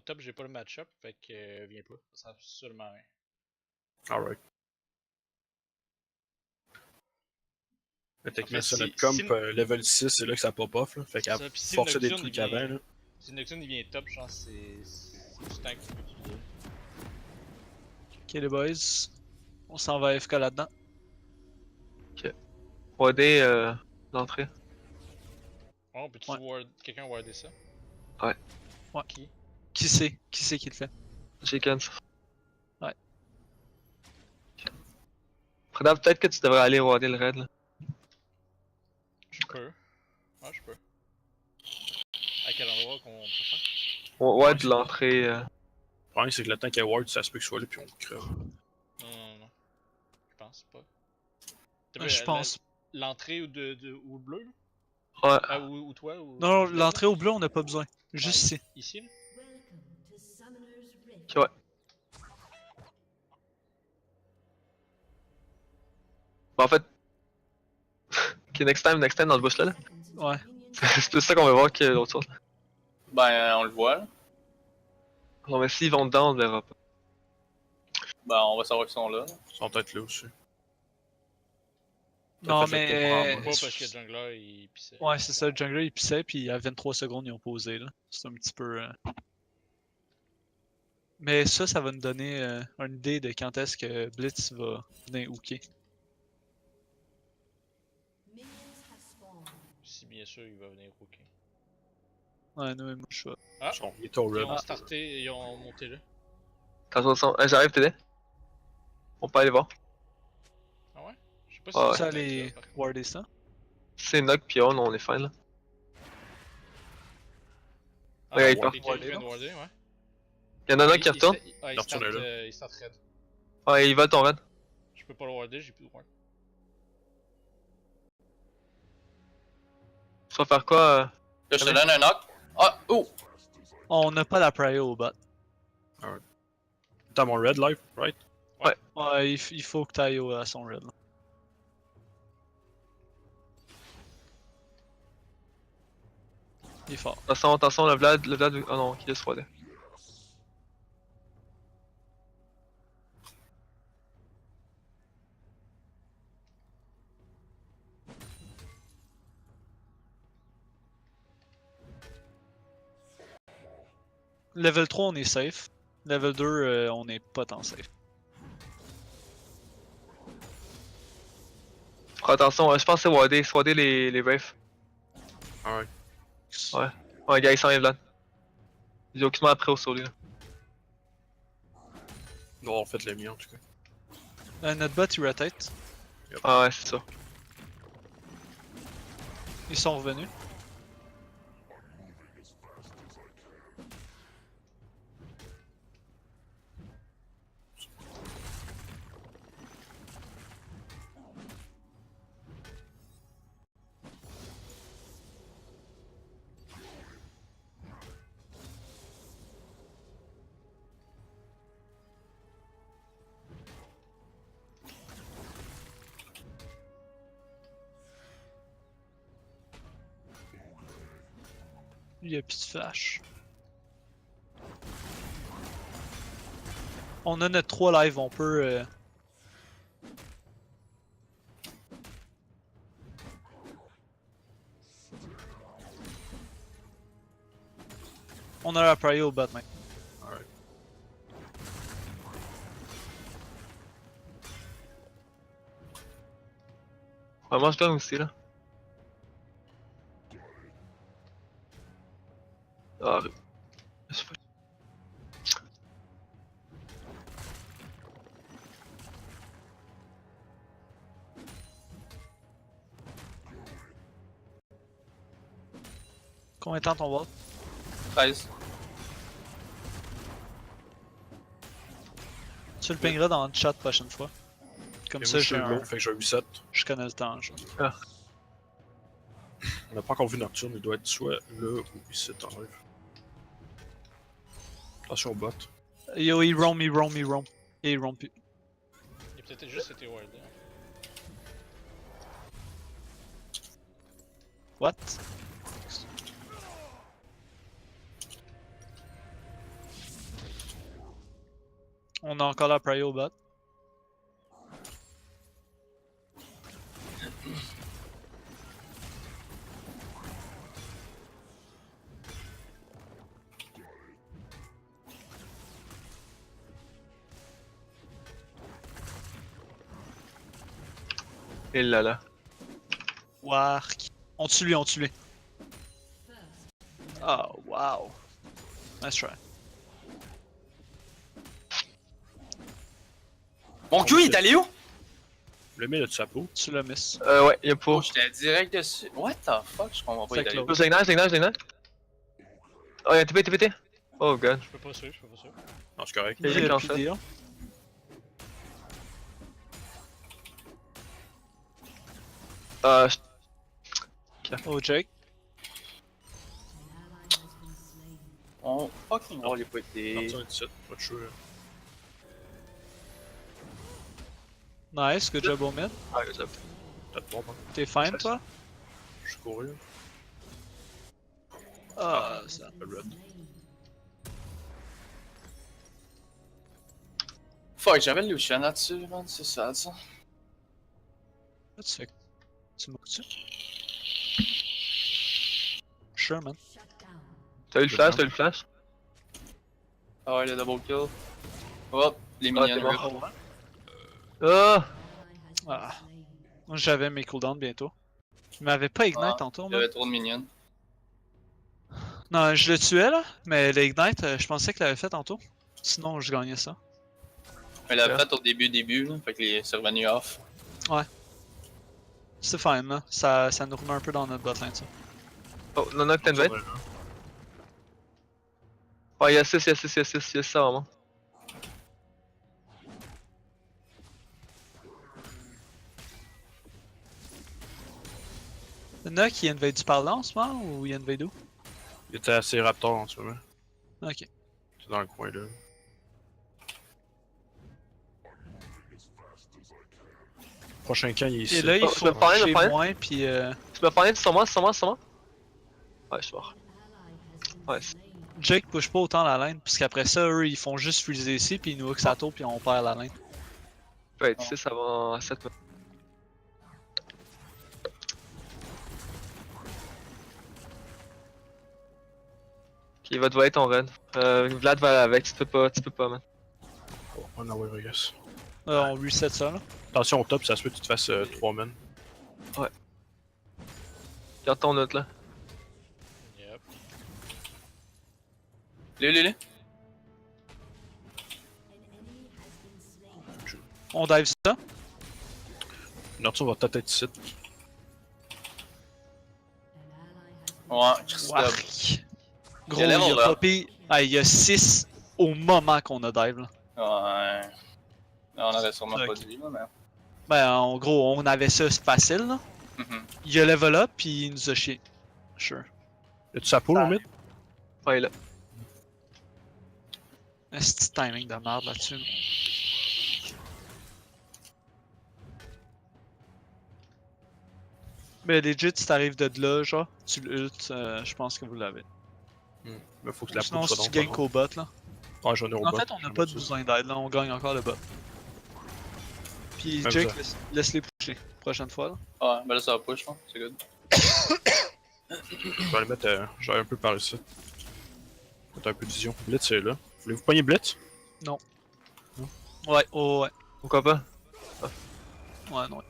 top, j'ai pas le match-up, fait que viens pas. Ça sert absolument à rien. Alright. Mais techniquement, En fait, sur notre si- comp, level 6, c'est là que ça pop off. Là. Fait qu'à Ça, pis si le forcer des Nocturne il trucs avant. vient. Là. Si le Nocturne il vient top, genre c'est du temps que tu peux utiliser. Ok les boys, on s'en va FK là-dedans. 3D l'entrée. Oh, peux-tu Ouais. quelqu'un warder ça? Ouais. Ouais. Qui? Qui c'est qui le fait? Chickens. Ouais. Preda, peut-être que tu devrais aller regarder le raid là. Je peux. Ouais, je peux. À quel endroit qu'on peut faire? Ouais, de l'entrée. Le problème, c'est que le temps qu'il y a Ward, ça se peut qu'il soit là, puis on crève. Non. Je pense pas. Je pense. L'entrée ou ou le bleu? Là? Ouais. Ah, ou toi? Ou Non, Fred, l'entrée là? au bleu, on n'a pas besoin. Juste ici. Ici, là? Ok, ouais. Bah, en fait. Ok, next time dans le bush là. Ouais. C'est plus ça qu'on va voir que l'autre chose. Ben, on le voit là. Non, mais s'ils vont dedans, on le verra pas. Ben, on va savoir qu'ils sont là. Ils sont peut-être là aussi. Non, fait le tour mais. en Pas parce que le jungler il pissait. Ouais, c'est ça, le jungler il pissait, puis à 23 secondes ils ont posé là. C'est un petit peu. Mais ça va nous donner une idée de quand est-ce que Blitz va venir hooker. Si bien sûr il va venir hooker. Ouais, non, mais moi je suis. Ah! Il est au Ils red. ont starté, ils ont monté là. Attention, j'arrive t'aider. On peut aller voir. Ah ouais? Je sais pas si Ouais. c'est Ça peut-être aller là, par contre. warder ça. C'est Nock pis on est fine là. Ah, Ouais, ouais, il part. les deux viennent warder, ouais. Y'en a un qui retourne. Il Retourne start, là. il start red. Ouais, il va ton raid. Je peux pas le warder, j'ai plus de ward. Tu vas faire quoi Là, je te donne un knock. Ah, oh! On n'a pas la prio au bot. T'as mon red live, right? Ouais, il faut que t'ailles à son red là. Il est fort. Attention, le Vlad. Oh non, qui laisse 3D. Level 3 on est safe. Level 2 on est pas tant safe. Faire attention, je pense que c'est Wardé les Wraiths. Alright. Ouais. Ouais, gars, il s'en vient Vlad. J'ai aucunement après au solo là. On va avoir fait le mieux en tout cas. Notre bot il rotate. Ah ouais, c'est ça. Ils sont revenus. Il y a plus de flash. On a notre 3 live, on peut. On a la prio au bot maintenant. Alright. Ouais, moi je gagne aussi là. Ah, je sais pas. Combien de temps ton bot? 13. Tu le pingeras dans le chat prochaine fois. Comme Et ça, moi, je suis j'ai low, un... fait que j'ai un 8-7. je connais le temps. Genre. On n'a pas encore vu Nocturne, il doit être soit là ou ici en live. Attention au bot. Yo, il roam. Et il roam plus. Il a peut-être juste été wardé. What? On a encore la prio au bot. Et là là. Wark. On tue lui, on tue lui. Oh, wow. Nice try. Mon Q, il est allé où? Le mid a de sa peau. Tu l'as miss. Ouais, y'a Oh, pas. j'étais direct dessus. What the fuck? Je comprends pas, il est allé où? Close. L'ignite. Oh, y'a TP. Oh god. Je peux pas suivre, je peux pas suivre. Non, c'est correct. Il y a Il qu'en a plus fait. de deal. Oh, Jake. Oh, fucking roll, il a pas été. Attention, 17, pas de choix. Nice, good job au mid. Ah, good job. Peut-être pas, man. T'es fine, toi? Je suis couru. Ah, ça. Le red. Fuck, j'avais le Lucian là-dessus, man, c'est ça, ça. Là, tu fais. Tu m'as-tu? Sure, man. T'as eu le flash? Ah ouais, le double kill. Hop, les Ah, minions. t'es rip. mort. Ah! Ah. Moi, j'avais mes cooldowns bientôt. Il m'avait pas ignite Ah, tantôt, man. J'avais trop de minions. Non, je le tuais là, mais l'ignite, je pensais qu'il l'avait fait tantôt. Sinon, je gagnais ça. Mais il l'a fait au début, là, fait que c'est revenu off. C'est fine, là. Ça nous remet un peu dans notre botlane, ça. Oh, non, non, t'as une bête? Oh, y'a 6, y'a ça vraiment. Y'en a qui invade du parlant en ce moment ou il invade où? Il était assez raptor en ce moment. Ok. C'est dans le coin là. Prochain camp, il est ici. Et là, il Oh, faut je me parlais, toucher moins, puis Tu m'as parlé de sur moi? Ouais, je suis mort. Ouais, Jake push pas autant la lane, parce qu'après ça, eux, ils font juste freezer ici, puis ils nous hook sa tour, puis on perd la lane. peut être 6 avant 7 minutes. Ok, va devoir être ton run. Vlad va avec, tu peux pas, man. Oh, on envoie Vegas. On reset ça, là. Attention au top, ça se peut que tu te fasses 3 men. Garde ton note là. Yep. Lé. On dive ça. Norton va peut-être être ici. Ouais, Christophe. Wark. Gros, Quel il level, a là? popé. Ah, il y a 6 au moment qu'on a dive, là. Ouais. On aurait sûrement Ok. pas dû, là, mais. Ben, en gros, on avait ça facile, là. Mhm. Il a level up, puis il nous a chié. Sure. Y'a-tu sa peau, le mid? Ouais, là. Un petit timing de merde là-dessus. Mais legit, si t'arrives de là, genre, tu l'ultes, je pense que vous l'avez. Mais faut que la Sinon, peau soit si tu donc gagnes pas qu'au bot, là. bon. Ouais, j'en ai au En bot. fait, on n'a pas besoin d'aide, là, on gagne encore le bot. Puis Même Jake, ça. laisse-les pusher, prochaine fois, là. Ouais, ben là, ça va push, là. C'est good. Je vais aller mettre. Je vais un peu par ici. Mettre un peu de vision. Blitz est là. Voulez-vous pogner Blitz? Ouais, oh, ouais. Pourquoi pas? Ouais, non.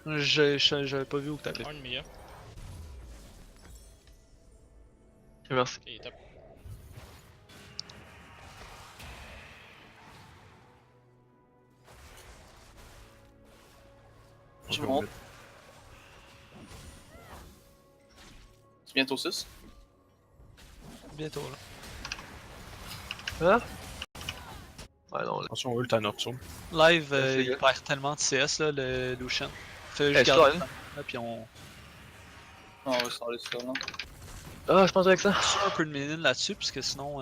J'avais pas vu où que t'avais. Un demi, hein. Ok, merci. Ok, il est top. Je On va monte. mettre- C'est bientôt 6. Bientôt, là. Hein? Ouais, non, là. Attention, ult à Norton. Live, Merci, il gars. perd tellement de CS, là, le Lucian. Fait Eh, juste ça, garder hein? là, puis on On va sortir ça, là. Ah, je pense avec ça. tue un peu de minion là-dessus, parce que sinon,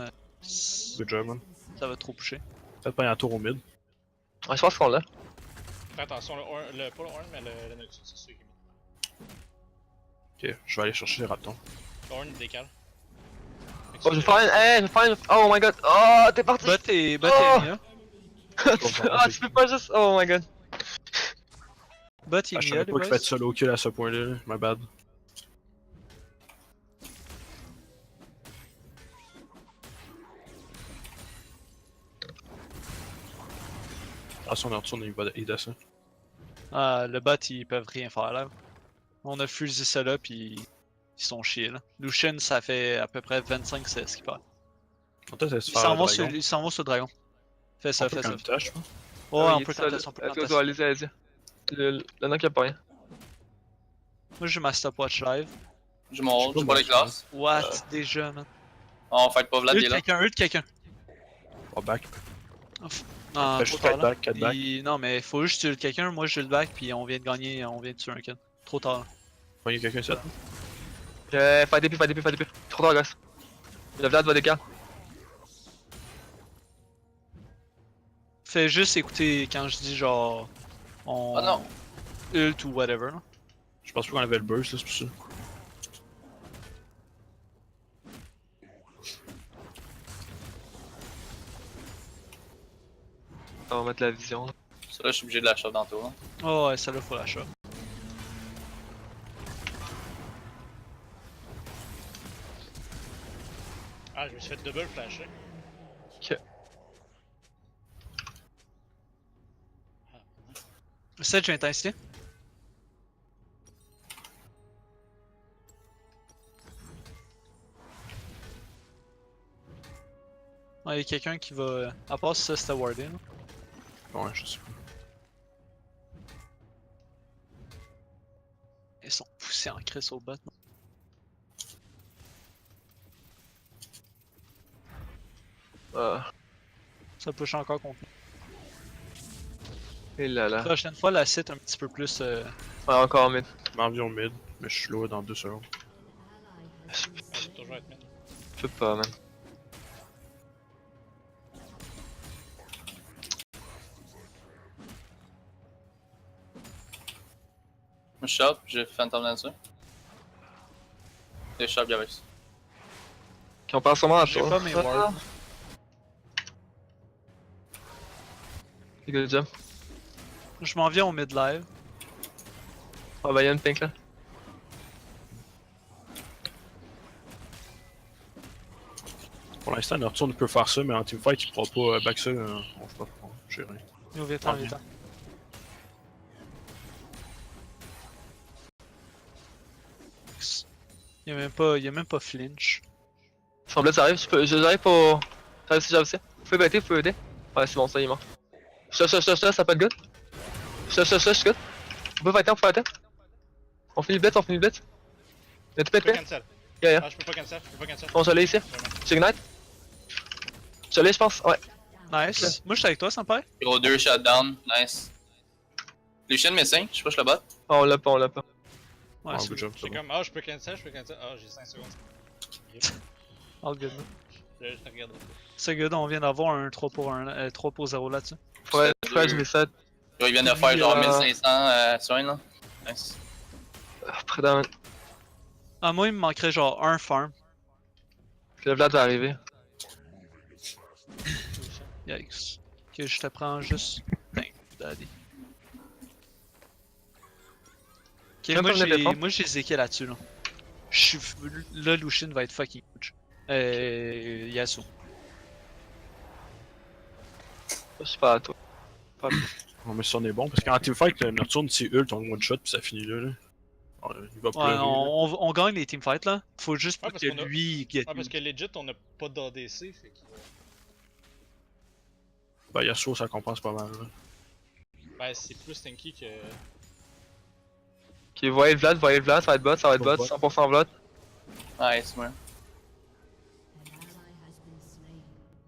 Good job, man. ça va trop pusher. Peut-être pas un tour au mid. Ouais, je pense qu'on l'a. Fais attention, pas le horn, mais le Nexus, c'est celui qui est mis. Ok, je vais aller chercher les ratons. Le horn, il décale. Fait Oh, je vais faire une. Hey, je vais faire une. Oh my god. Oh, t'es parti. Bot et Oh! Mia. Ah, tu peux pas juste. Oh my god. Bot Ah, et je Mia, savais les pas qu'il boys. fait de solo kill à ce point-là, là. My bad. Ah, son retourne, il descend. Ah, le bot, ils peuvent rien faire là. On a fusé ça là, pis ils sont chiés là. Lucian, ça fait à peu près 25 CS qu'il perd. On peut peut-être se Ils faire s'en le vont dragon. sur le dragon. Fais ça, On peut fais ça. quand même tâche, je pense. Ouais, Ah on oui, peut il est seul. contester, on peut Let's go, contester. allez-y, allez-y. Le knock y'a pas rien. Moi j'ai ma stopwatch live. J'ai mon hold, Je sais j'ai pas, pas les moi, glaces. What déjà, man? On fight pas Vlad, il est là. Ult quelqu'un. Oh, back. Non, Fais trop juste tard 4 là. back, 4 back. Non, mais faut juste tuer quelqu'un, moi je le back, puis on vient de gagner, on vient de tuer un kill. Trop tard là. Faut y a quelqu'un, ça. Fight DP. Trop tard, guys. Le Vlad va décal. Fais juste écouter quand je dis genre. On. Ah non. Ult ou whatever là. Je pense pas qu'on avait le burst, là, c'est pour ça. On va mettre la vision. Là. Ça là, je suis obligé de la shot dans le tour. Hein. Oh ouais, ça là faut la shot. Ah, je me suis fait double flasher. Ok. Sedge intensité. Ah, y'a quelqu'un qui va. À part si ça, c'était wardé là. Ouais, je sais pas. Ils sont poussés en crise au bot. Non? Ça push encore contre nous. Et là là. Prochaine fois, la site un petit peu plus. Ouais, encore en mid. M'environ mid, mais je suis low dans 2 secondes. Ça va toujours être mid. Je peux pas, man. Moi, je shot, j'ai Phantom Lancer. Et je shot Garrix. Qui on passe sûrement à J'ai toi. pas mes wards. Good job. Je m'en viens au mid live. Ah bah y'a une pink là. Pour l'instant, Nocturne peut faire ça, mais en teamfight, il pourra pas back ça. On va pas j'ai rien. Yo, viens-t'en, Ah, viens-t'en. Y'a même pas flinch. Semblait ça arrive, j'arrive pour. J'arrive si j'arrive aussi. Vous pouvez bêter, vous pouvez aider. Ouais, c'est bon, ça il est mort. Ça pas de good. Je suis good. On peut fighter, On finit le blitz. Y'a tout Je peux pété. cancel. Yeah. Ah, je peux pas cancel. Bon, je l'ai ici. J'ignite. Je l'ai, je pense. Ouais. Nice. Moi, je suis avec toi, ça me paraît. Gros 2 shutdown, nice. Lucian missing, je push le bot. Oh, on l'a pas. Ouais, Ah, c'est good job, c'est C'est bon. comme, ah, je peux cancel. Ah, j'ai 5 secondes. all good. man. Je regarde. C'est good, on vient d'avoir un 3 pour 0 là-dessus. Ouais, je mets ça. Gros, il vient de faire genre Yeah. 1500 soins là. Nice. Près d'un. Ah, moi, il me manquerait genre un farm. Le Vlad va arriver. Yikes. Ok, je te prends juste. Thank you, daddy. Ok, Même pas le défend. moi j'ai Zeke là-dessus là. Là, Lucian va être fucking huge. Yasuo. Je suis pas à toi. On met ça, on est bon, parce qu'en teamfight, le Nocturne, c'est ult, on one shot, puis ça finit là. Il va Ouais, pleurer. là. on gagne les teamfights là. Faut juste Ouais, pas parce que qu'on a- lui get Ah, parce que legit, on a pas d'ADC, fait que. Ben, Yasuo, ça compense pas mal. Là. Ben, c'est plus tanky que. Ok, voyez le Vlad, ça va être bot, 100% Vlad. Nice, ouais.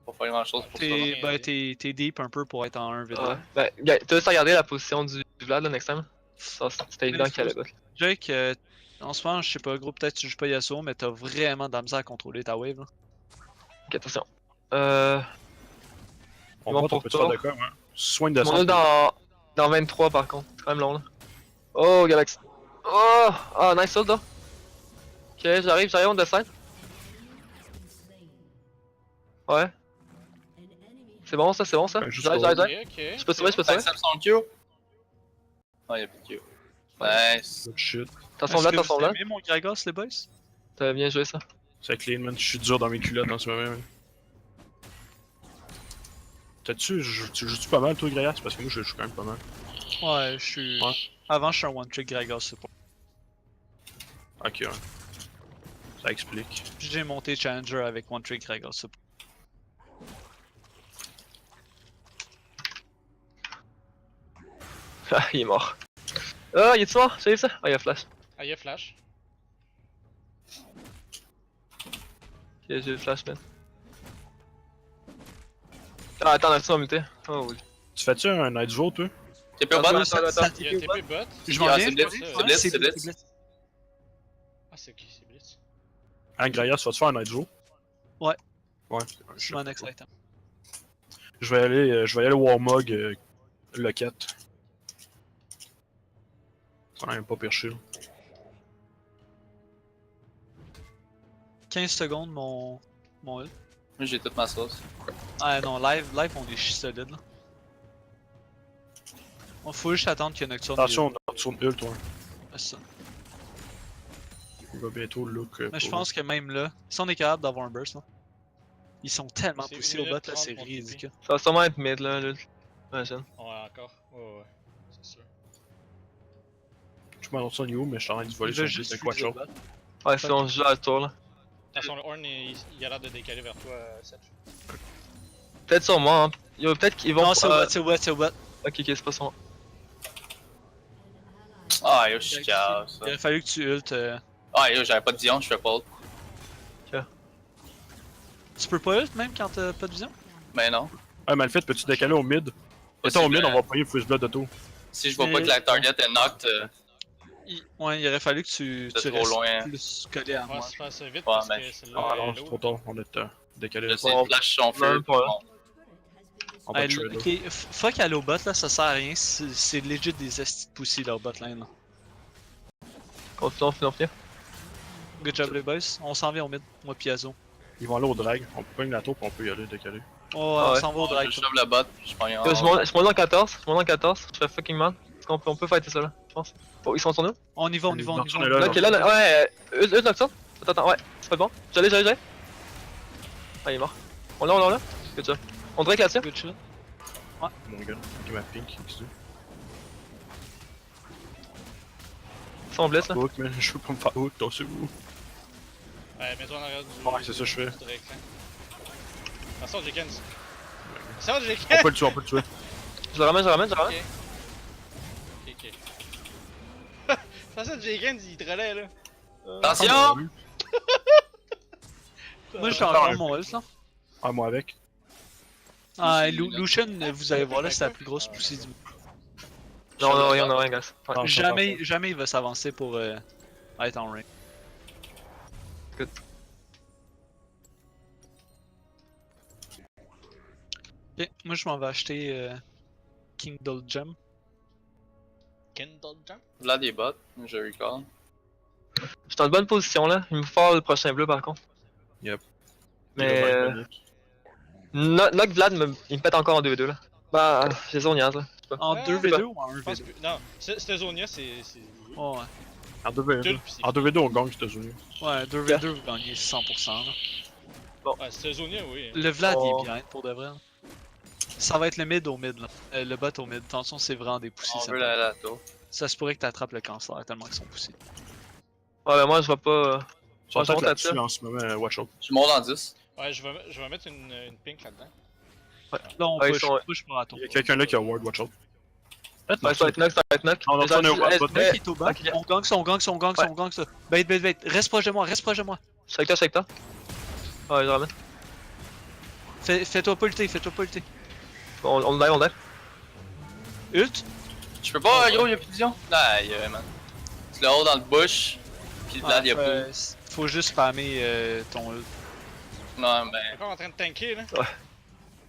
Pas faire grand chose pour ça. là. T'es deep un peu pour être en 1v2. Ouais. Ben, gars, t'as juste à regarder la position du Vlad là, next time. Ça, c'était évident qu'il allait bot. Jake, en ce moment, je sais pas, gros, peut-être tu joues pas Yasuo, mais t'as vraiment de la misère à contrôler ta wave là. Ok, attention. On Bon, va, on pour peut te toi. faire d'accord, hein. Soin de On est descente. dans 23 par contre, c'est quand même long là. Oh, Galaxy. Oh, nice ult là. Ok, j'arrive, on descend. Ouais. C'est bon ça, c'est bon ça. Ouais, juste J'arrive, pour- j'arrive. Ok, Je peux sauver, je peux Ça sauver. accepte son Q. Ah, y'a plus de Q. Nice. Good shit. Attention là, attention là. Aimez mon Gragos, les boys? T'as bien joué ça. C'est clean, man. Je suis dur dans mes culottes en ce moment, man. Tu joues-tu pas mal, toi, Grayas? Parce que moi, je joue quand même pas mal. Ouais, je suis. Ouais. Avant, je suis un one-trick Gragos, c'est pas. Ok, ouais. Ça explique. J'ai monté Challenger avec one-trick Gragos, c'est pas. Ah, il est mort. Ah, il est mort? J'ai vu ça? Ah, il y a flash. Ah, y'a flash. Ok, j'ai le flash, man. Ah, attends, on a ça en muté. Oh oui. Tu fais-tu un Night Zoo, toi? T'es pas bon? Attends, attends, attends. Y'a TP bot. Je m'en Ah, viens, c'est je Blitz, m'en viens. c'est Ouais, Blitz, c'est c'est Blitz, Blitz. c'est Blitz. Ah, c'est qui? C'est Blitz. Hein, Grayas, tu vas te faire un Night Zoo? Ouais. Ouais. Je m'en excite. Je vais aller Warmog Locket. C'est quand même pas pire chill. 15 secondes, mon ult. Moi, j'ai toute ma sauce. Ah non, live, on est solide là. On faut juste attendre qu'il y ait Nocturne. Attention, Nocturne ult, ouais. C'est ça. Il va bientôt look. Mais je pense que même là, si on est capable d'avoir un burst là, ils sont tellement C'est poussés 1 au bot minute là, 30 c'est pour ridicule. Ça va sûrement être mid là, l'ult. Imagine. Ouais, encore. Ouais, c'est sûr. Je m'en Nocturne you, mais je suis en train de voler Il son veut but juste avec Watch utiliser Out. le bot. Ouais, si on se joue à la tour là. De toute façon, le Horn, il a l'air de décaler vers toi, Seth. Peut-être sur moi, hein. Yo, peut-être qu'ils vont. Non, c'est au bot, c'est au bot, c'est au bot. Ok, ok, c'est pas sur moi. Ah, yo, je suis chaos. Il aurait fallu que tu ult. Ah, yo, j'avais pas de vision, je fais pas. Tu peux pas ult même quand t'as pas de vision? Mais non. Ouais, mais le fait, peux-tu décaler au mid? Mettons au mid, on va prendre Freeze Blood de tout. Si je vois Mais- pas que la target est knocked, Ouais, il aurait fallu que tu C'est trop restes loin. plus collé à On va moi. se faire ça vite Ouais, parce mais- que c'est Ah là. non, c'est trop tard, on est décalé. je sais, flash son feu. Non, pas là. On va Hey, tuer là. ok, fuck aller au bot là, ça sert à rien, c'est legit des estis de pussy leur bot lane là. Continue, continue. Good job les boys, on s'en vient au mid, moi pis Azo. Ils vont aller au drag. On peut pas la tour, puis on peut y aller décaler. Oh, Ah on ouais. s'en va au drag. Je sauve le bot, je prends un. Yo, je monte en 14, je monte en 14, je fais fucking mal. On peut fighter ça là, je pense. Oh, ils sont sur nous? On y va, on y va, on y va. Nocturne est là, Ok, là, ouais, eux Nocturne. Attends, ouais, c'est pas bon. J'allais. Ah, il est mort. On l'a. Good job. On dirait que là-dessus. Good shit. Mon gars, ok, ma pink, qu'est-ce que Ils sont blessés là. Hook, man, je veux pas me faire hook, t'as su où? Ouais, mets-toi en arrière du. Ouais, c'est ça que je fais. du direct, hein. Attention, Jenkins. Attention, On Jenkins! peut le tuer, on peut le tuer. Je le ramène. Ok. Attention, Jenkins, il te relaie là. Attention! Moi j'étais encore mon ult là. Ah, moi avec. Ah, Lucian, vous allez voir là, c'est la plus grosse poussée du monde. Non, y'en a rien, gars. Ouais. Ah, Jamais il va s'avancer pour être en rank. Good. Ok, moi je m'en vais acheter Kingdom Gem. Kindle Jump? Vlad est bot, je recall. Je suis dans une bonne position là. Il me faut faire le prochain bleu par contre. Yep. Mais. Knock Vlad, il me pète encore en 2v2 là. Bah, j'ai zone niaise là. En Ouais, 2v2 ou en Je pense 1v2? que. Non, cette zone-là, c'est. Oh, ouais. En 2v2. Tulle, puis c'est- En 2v2, on gagne, États-Unis. Ouais, 2v2 vous gagnez 100% là. Ouais, cette zone-là, oui. Le Vlad il Oh. est bien pour de vrai. Là. Ça va être le mid au mid là. Le bot au mid. Attention, c'est vraiment des poussées. On Ça, veut la tour. ça se pourrait que t'attrapes le cancer tellement qu'ils sont poussés. Ouais, mais moi je vois pas. Ils sont Ouais, je peut-être monte là-dessus là-dessus. en ce moment, watch out. Je monte en 10. Ouais, je vais mettre une pink là-dedans. Là on Ouais, ils push, sont- push pour la tour. Il y a quelqu'un là qui a ward, watch out. Ouais, ça va être knock. Non, Nocturne est au bot. Le mec qui est au bas, Ok. on gagne ça, on gagne ça. Bait. Reste proche de moi. Shake toi. Ouais, je ramène. Fais-toi pas ulter. On le dive. Ult. Je peux pas, gros, y'a plus de vision. Aïe, man. Tu le hold dans le bush, pis Vlad y'a plus. Faut juste spammer ton ult. Non, Il ben, est encore en train de tanker là.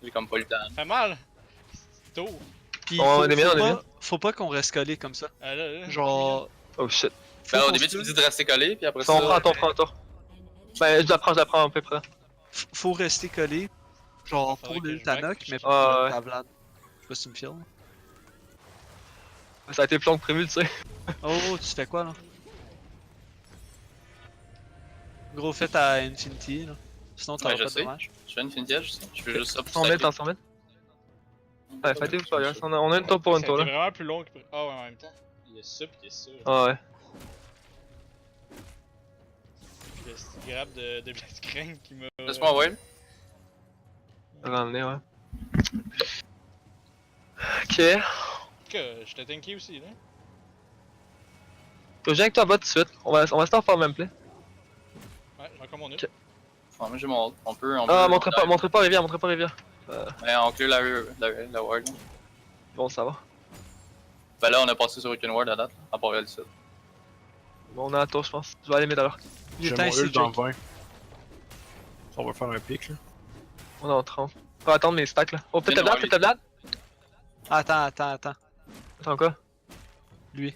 j'ai comme pas le temps. Ça fait mal. C'est tôt. Puis On est bien. faut pas qu'on reste collé comme ça. Là. Genre. Oh shit. faut Ben, au qu'on début, se- tu me dis de rester collé, pis après On ça. prend un tour. Ben, je la prends à peu près. Faut rester collé. Genre Faudrait pour que je l'Ultanok, back, mais je- pour Ah, ouais. ta Vlad. Je sais pas si tu me files. Ça a été plus long que prévu, tu sais. Oh, tu fais quoi là? Gros fait à Infinity là. Sinon t'auras Ouais, je pas de sais. dommage. Je fais une Infinity Edge, je fais juste ça pour 100 mètres, stacker. 100 mètres. Ouais, fightez-vous pas, gars. On a une tour pour Ça une a tour été là. vraiment plus long que. Ah ouais, en même temps. Il y a ça, pis il y a ça. Ah ouais. Pis le petit grab de Blitzcrank qui m'a. Laisse-moi un whale. Ramener, ouais. Ok. Que je t'ai tanké aussi, là. Je viens avec toi bas tout de suite. On va se faire même play. Ouais, j'ai encore mon ult. Ok. Ouais, moi j'ai mon hold. On peut. Ah, montrez pas Rivière, montrez pas Rivière. Ouais, on clear la ward. là. Bon, ça va. Ben là, on a passé sur aucune ward à date, à part elle, ça. Bon, on a la tour, je pense. Je vais aller mid alors. Il J'ai est mon ici, ult dans Jake. 20. On va faire un pic là. On est en 30. Faut attendre mes stacks là. Oh, peut-être Viens, Vlad, ouais, peut-être Vlad. Attends. Attends quoi? Lui.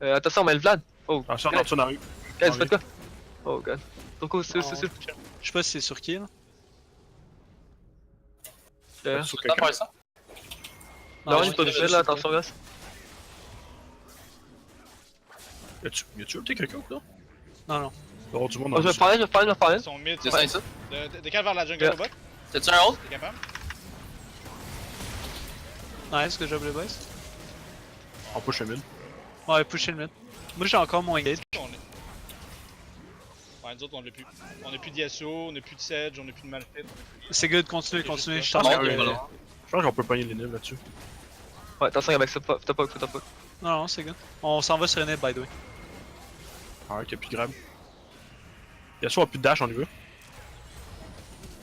Attention, on met le Vlad. Oh, Attention, Nartu arrive. guys, faites quoi? Oh god. Turco, c'est. Je sais pas si c'est sur qui là. Sur T'as quelqu'un. faire ça? Non, ouais, il est pas je visuel sais là, pas. attention, gars. Y'a-tu ulté quelqu'un là? Non. Il doit y avoir du monde Oh, dans je le vais parler. Ils sont mid. C'est ça, ici? Décale vers la jungle Yeah. au bot. T'as-tu un hold? T'es capable? Nice, good job les boys. On push le mid. Ouais, pusher le mid. Moi j'ai encore mon engage. On est. Ouais, nous autres on l'a plus. On a plus d'Yasuo, on a plus de Sedge, on a plus de Malphite. C'est good, continue. Je Ah, pense bon, que. voilà. Je pense qu'on peut pogner les nibs là-dessus. Ouais, attention, avec ça, t'as pas. Non, c'est good. On s'en va sur une by the way. Ah ouais, qu'il y a plus de grab. Yasuo a plus de dash, on y va.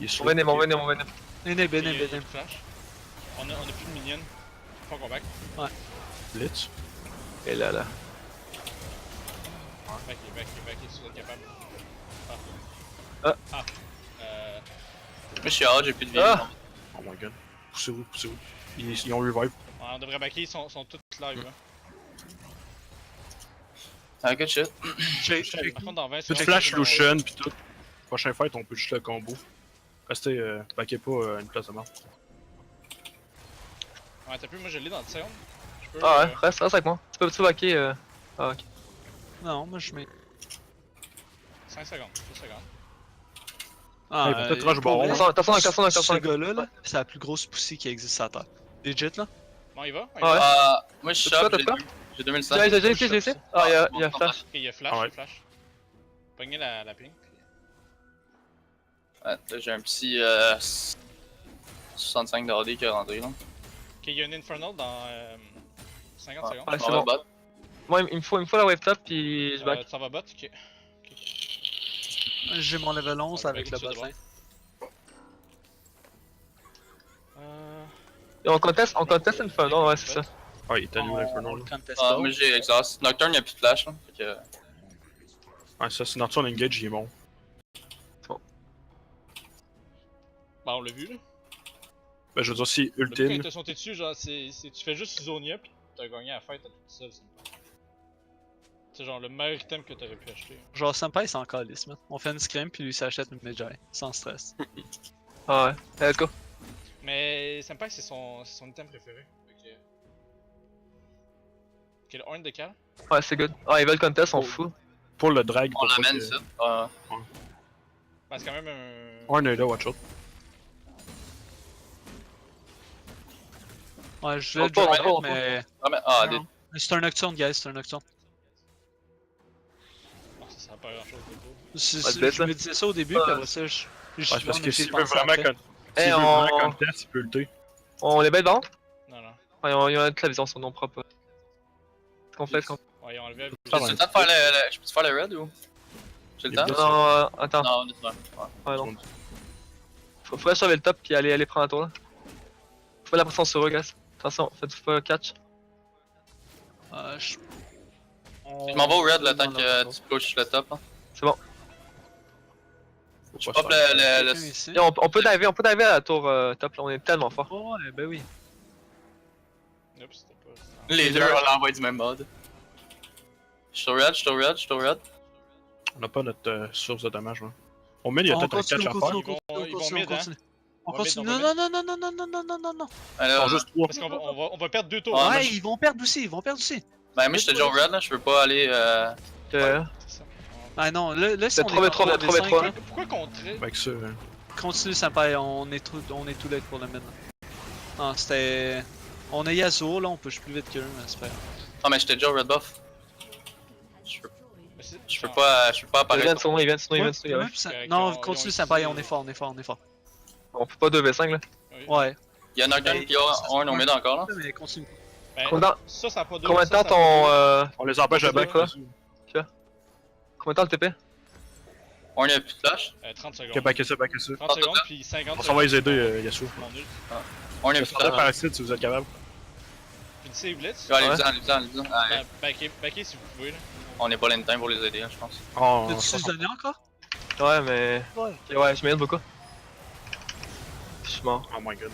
Il est sur. Mon venin. Inhib. Flash. On a plus de minions. Faut qu'on back. Blitz. Et là. Back, si vous êtes capable. Ah. Moi je suis out, j'ai plus de vie. Ah. Oh my god. Poussez-vous. Ils ont revive. Ouais, on devrait backer, ils sont tous live. Là. Ah, good shit. Par contre, dans 20 Petit secondes, flash on- Lucian pis tout. Prochain fight, on peut juste le combo. Restez, backez pas une place de mort. Ouais, t'as plus, moi je l'ai dans 10 secondes. Je peux. Ah ouais, reste avec moi. Tu peux backer. Ah, ok. Non, moi je mets. 5 secondes, 2 secondes. Ah, Hey, peut-être rush baron. Attention, Ce gars-là, là, c'est la plus grosse pussy qui existe sur la Terre. Legit là? Bon, il va? Ah ouais. Moi je suis T'as shop, quoi, t'as quoi? j'ai 2005. J'ai essayé. Ah, il y a flash. Ok, il y a flash, Ah ouais. flash. Pognez la ping. Ouais, là, j'ai un petit 65 d'AD qui est rentré là. Ok, il y a une Infernal dans 50 Ouais. secondes. Ouais, On c'est va bon. bot. Moi, il me faut la wave top, puis je back. Ça va bot, ok. J'ai mon level 11 Ouais, avec le c'est bot. Et on conteste Infernal, ouais, c'est ça. Ah, il est annulé l'infernal là. Ah, moi j'ai exhaust. Nocturne y'a plus de flash là. Fait que. Ouais, ça, c'est Nartu en engage, il est bon. Bah, on l'a vu là. Ben, je veux dire, si Le but quand ultime. ils te sauté dessus, genre, c'est tu fais juste Zonia pis t'as gagné la fight à tout seul. C'est genre le meilleur item que t'aurais pu acheter. Genre, Senpai, c'est encore lisse, man. On fait une scrim, puis lui s'achète une Medjay, sans stress. Ah ouais, let's go. Mais Senpai, c'est son item préféré. Ok. Ok, le horn de Cal. Ouais, c'est good. Ah, ils veulent contest, on fout. Pour le drag, On pour pas l'amène que- ça. Bah, c'est quand même un. Horn est là, watch out. Ouais, je voulais le On drop, part. mais. Ah, Non. C'est un nocturne, guys, c'est un nocturne. Non, ça sert à pas grand chose du tout. Je me disais ça au début, puis après ça, je. Ouais, c'est parce on que a s'il pensé veut vraiment après. Eh, on contest, il peut ulter. les bête devant? Non, non. Ouais, ils ont toute la vision sur nom propre. Complexe. Ouais, ils ont enlevé la Ah, J'ai ouais. le temps de faire le. Je peux-tu faire le red ou? J'ai le Il est temps? blessé. Non, attends. Non, laisse-moi. Ouais. Ouais, non. Faudrait sauver le top, puis aller prendre la tour là. Faut la pression sur eux, guys. Attention, faites pas catch. Je Je m'en vais au red le temps Non, que non, tu pushes le top. Hein. C'est bon. Faut Je pas pop se faire- le. quelqu'un ici. Et on peut diver à la tour top là, on est tellement fort. Oh, ouais, ben oui. Oups, c'était pas. Les deux, on l'envoie du même mode. Je suis au red. On n'a pas notre source de damage, hein. On met, il y a On peut-être un continue, catch on à faire. continue, Ils vont- on ils vont continue, mid, on hein. continue. On On va mid, continue. on Non, va non, non, non, non, non, non, non, non, non. Ils Alors, sont juste 3. Parce qu'on va perdre 2 tours. Ouais, Ouais, ils vont perdre aussi, ils vont perdre aussi. ben moi j'étais déjà au red là, je peux pas aller. Ok. C'est ça. Ah non, là, si C'est on trop, mais est trop, en mais trop, mais 3v5, trop. là, Pourquoi contrer? Avec ça. continue Senpai, on est tout late pour le mid. Non, c'était... On a Yasuo, là, on push plus vite que eux, mais c'est pas grave. Ah, mais j'étais déjà au red buff. Je peux Je pas Ils apparaître. viennent sur nous, ils viennent sur nous, ils Ouais, viennent sur nous. ouais, ça- Correct, Non, ils ont continue utilisé- Senpai, on est fort, on est fort, on est fort. On peut pas 2v5 là. Ouais, Il y a Nocturne Ben, pis Horn au mid encore là. mais continue. Ben, Combien ça a pas de. combien de temps ton. On les empêche de back. quoi? Combien de temps le TP? Horn a plus de flash. 30 secondes. Ok, backer ça, backer ça. 30 secondes, puis 50 On s'en va les aider, Yasuo. Mon ult. Horn a Je plus de vais flash. parasite si vous êtes capable. Finissez Blitz. Ouais, allez-y, allez-y. Ben, backez si vous pouvez. Là. On est pas là time pour les aider, je pense. Oh, T'as-tu donné encore? Ouais, mais. Ouais. Ok, ouais, je m'aide beaucoup. Je suis mort. oh my god.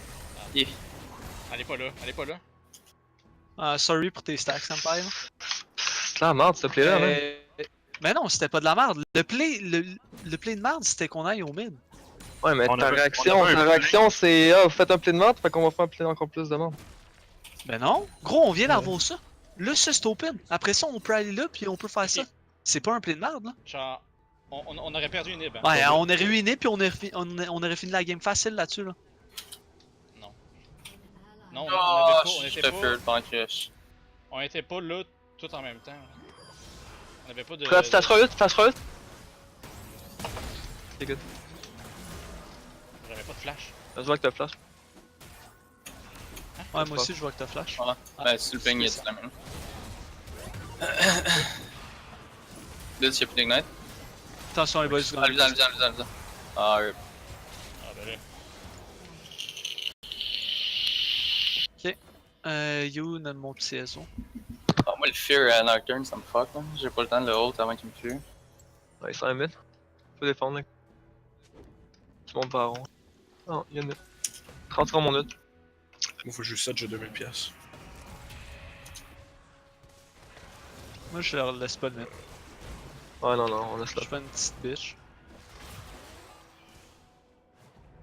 Allez pas là, allez pas là. Ah, sorry pour tes stacks, Senpai. là. C'est la merde, ce play là, man. Mais non, c'était pas de la merde. Le play de merde, c'était qu'on aille au mid. Ouais, mais On ta avait- réaction, on avait un c'est. Ah, vous faites un play de merde, fait qu'on va faire un play encore plus de merde. Ben non. Gros, on vient d'avoir ça. Là, ça, c'est open. Après ça, on peut aller là, puis on peut faire ça. C'est pas un play de merde, là. Genre, on aurait perdu une ib. Hein. Ouais, on est ruiné, puis on aurait fini la game facile là-dessus, là. Non, Ah, on je était te pas. fear pendant que On était pas là tout en même temps. On avait pas de. Flash roll. C'est good. J'avais pas de flash. Je vois que t'as flash. Ouais, moi aussi, je vois que t'as flash. Ouais. Ah, Ben, si le ping c'est est ça. la même. Blitz, y'a plus d'ignite. Attention, les boys. Allez-y. Ah, rip. Ah ben là. You, notre mon petit SO. Ah, moi, le fear à Nocturne, ça me fuck, là. J'ai pas le temps de le hold avant qu'il me tue. Ouais, ils sont à mid. Faut défendre là. Qui monte par rond. Non, il y en a. 30 secondes mon ult. Moi, faut que je juste 7, j'ai 2000 pièces. Moi, je leur laisse pas le mettre. Ouais, non, on laisse Je là. suis pas une petite bitch.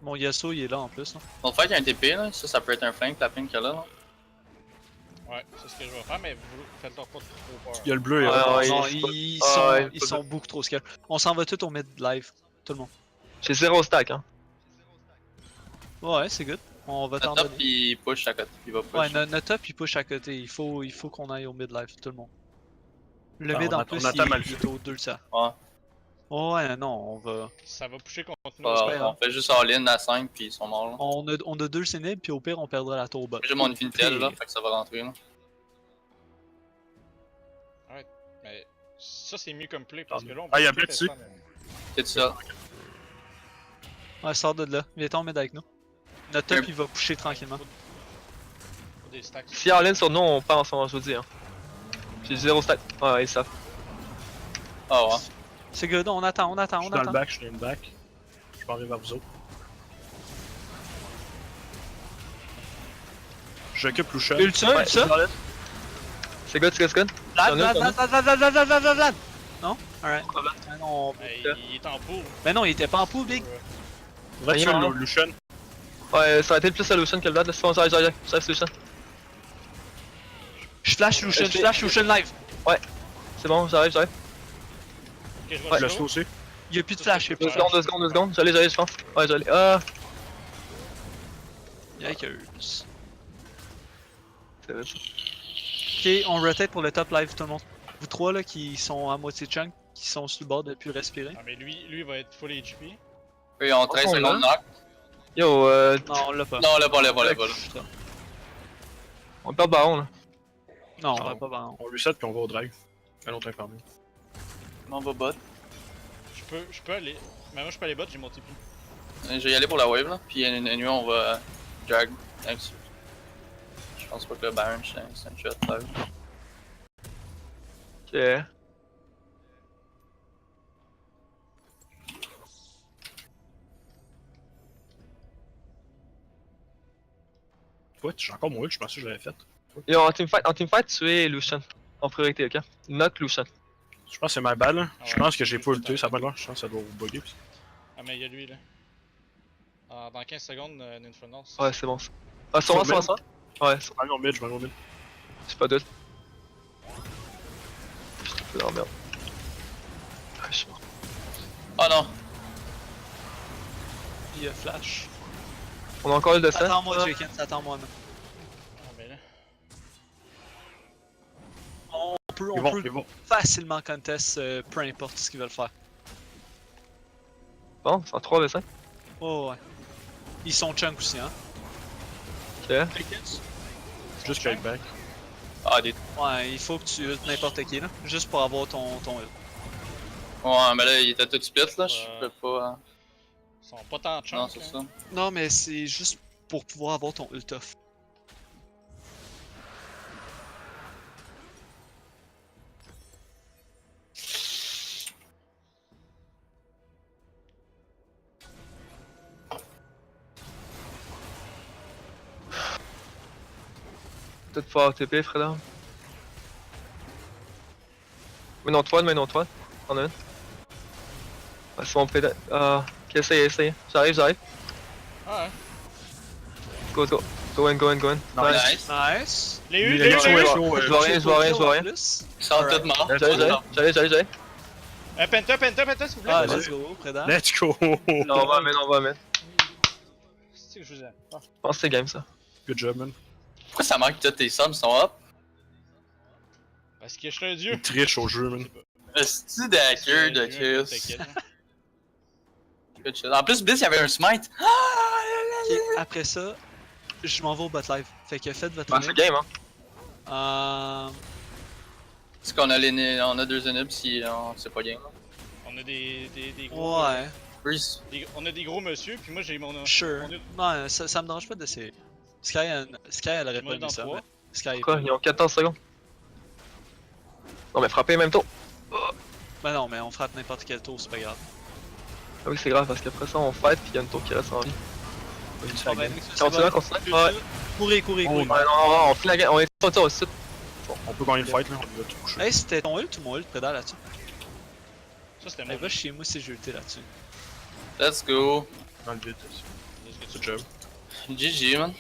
Mon Yasuo, il est là en plus, là. Dans le fight, il y a un TP, là. Ça peut être un flank, la ping qu'il y a là. là. Ouais, c'est ce que je vais faire, mais vous faites-leur pas trop peur. Il y a le bleu et Ouais, le ouais, Non, il- ils Ah, sont, ouais, ils pas sont beaucoup trop scale. On s'en va tout au mid live, tout le monde. J'ai 0 stack, hein. Ouais, c'est good. On va t'en Le top, donner. il push à côté. Il va push. Ouais, notre top il push à côté. Il faut qu'on aille au mid live, tout le monde. Le Ah, mid on en attend- plus, on attend il Malphite. est au 2 ça. Ouais. Ouais, non, on va. Ça va pusher contre nous. Bah, c'est pas grave. on fait juste all-in à 5 puis ils sont morts là. On a 2 Sénib, puis au pire, on perdra la tour bot. J'ai mon Infinity Edge, là, Pire. fait que ça va rentrer là. Mais ça, c'est mieux comme play parce que là, on Ah, il y a tout Blitz tester dessus. en même temps. T'es tout seul. Ouais, sors de là. Viens en mid avec nous. Notre top, il va pusher tranquillement. Faut des stacks. Si Arlen sur nous, on part ensemble, je vous dis, hein. J'ai 0 stack. Ouais, ils savent. Ah ouais. C'est good, on attend, Je suis dans le back, je suis dans le back. Je m'en vais vers vous autres. J'occupe Lucian. Ultra, Ouais, Ultra. C'est good. Vlad. Non? Alright. Ah non, Il est en pool. mais non, il était pas en pool, big. Va tuer non. Lucian. Ouais, ça aurait été plus Solution que le Vlad. Laisse moi, j'arrive, Solution. Je flash Lucian live. C'est bon, j'arrive. Ok, je Je vais le le slow aussi. Il y a plus de flash, il y a plus 2 de secondes, flash. 2 secondes. J'allais, je pense. Ouais, j'allais. Ah! Yikers. C'est vrai. Ok, on rotate pour le top live, tout le monde. Vous trois là qui sont à moitié chunk, qui sont sur le bord de plus respirer. Ah, mais lui va être full HP. Eux, ils ont 13 Oh, secondes là. knock. Yo, Non, on l'a pas. Non, là pas là. on perd baron là. Non, on va pas baron. On reset puis on va au drag. À l'autre infernal. On va bot. Je peux aller. Mais moi, je peux aller bot, j'ai mon TP. Je vais y aller pour la wave là. Puis nous, on va drag. Thanks. Je pense pas que le Baron, c'est un shot là. Ok. Ouais, j'ai encore mon ult, je pensais que je l'avais fait. Yo, en teamfight, tu es Lucian. En priorité, ok? Knock Lucian. Je pense que c'est ma balle. Ah Je ouais, pense que j'ai je pas sais ulté, pas. ça va là. Je pense que ça doit vous bugger. Ah, mais il y a lui là. Ah, dans 15 secondes, Ninfernal. Ouais, c'est bon ça. Ah, sûrement, sûrement, sûrement. Ouais, Je vais aller en mid, je vais aller en mid. c'est pas doute. Je suis un peu dans la merde. Ah, je suis mort. Oh non! Il y a flash. On a encore le dessin. Attends-moi, Jenkins, attends-moi, man. Ah, ben là. On peut, Ils on vont, peut ils vont. facilement contest peu importe ce qu'ils veulent faire. Bon, c'est en 3 dessin. Oh ouais. Ils sont chunk aussi, hein. Ok. Jenkins? Juste kick back. Ah, des. Ouais, il faut que tu ultes n'importe qui, là. Juste pour avoir ton ult. Ouais, mais là, il était tout split là, je Ouais. peux pas. Ils sont pas tant chunk. Non, c'est ça. Non, mais c'est juste pour pouvoir avoir ton ult off. Peut-être pas TP, Freda. Mais non, toi, On a une. Ah, c'est mon pédale. Ah, ok, essayez, essayez. J'arrive, j'arrive. Ah, ouais. Go, go. Go in, go in, go in. Nice. Nice. Nice! Les U, Il les a U, joué, les U! chaud, Je vois rien, je vois rien, je vois rien. Plus. Ils sont tous morts. J'allais. Penta, s'il vous plaît. Ah, Vas-y. let's go, Preda. Let's go! Non, on va mettre. C'est que je vous aime. Ah. Je pense que c'est game ça. Good job, man. Pourquoi ça manque que tes subs sont up? Parce que je suis un Il dieu. triche au jeu, man. Est-ce que d'hacker de Chris? Good shit. En plus, Bliss, il y avait un smite. Ok, après ça, je m'en vais au bot live. Fait que faites votre Bah, c'est game, hein. Est-ce qu'on a on a 2 ennemis si c'est pas game? On a des gros. Ouais, Breeze. On a des gros monsieur, puis moi j'ai mon. sure. mon ult. Non, ça me dérange pas d'essayer. Sky, elle aurait Moi, pas dans mis ça. trois. mais Sky. Quoi, ils ont 14 secondes. Non, mais frapper en même temps. Ben non, mais on frappe n'importe quel tour, c'est pas grave. Ah oui, c'est grave parce qu'après ça, on fight puis il y a une tour qui reste en vie. Ah ben, Continue, continue. Ouais. Courez. Oh, Ouais, non, on finit la game. On est sur le tour aussi. On peut gagner le fight, là. On va tout coucher. Hey, c'était ton ult ou mon ult, Preda, là-dessus? Ça c'était Hey, mon. va chez moi si j'ai ulté là-dessus. Let's go. Dans le vide. Good job. GG, man.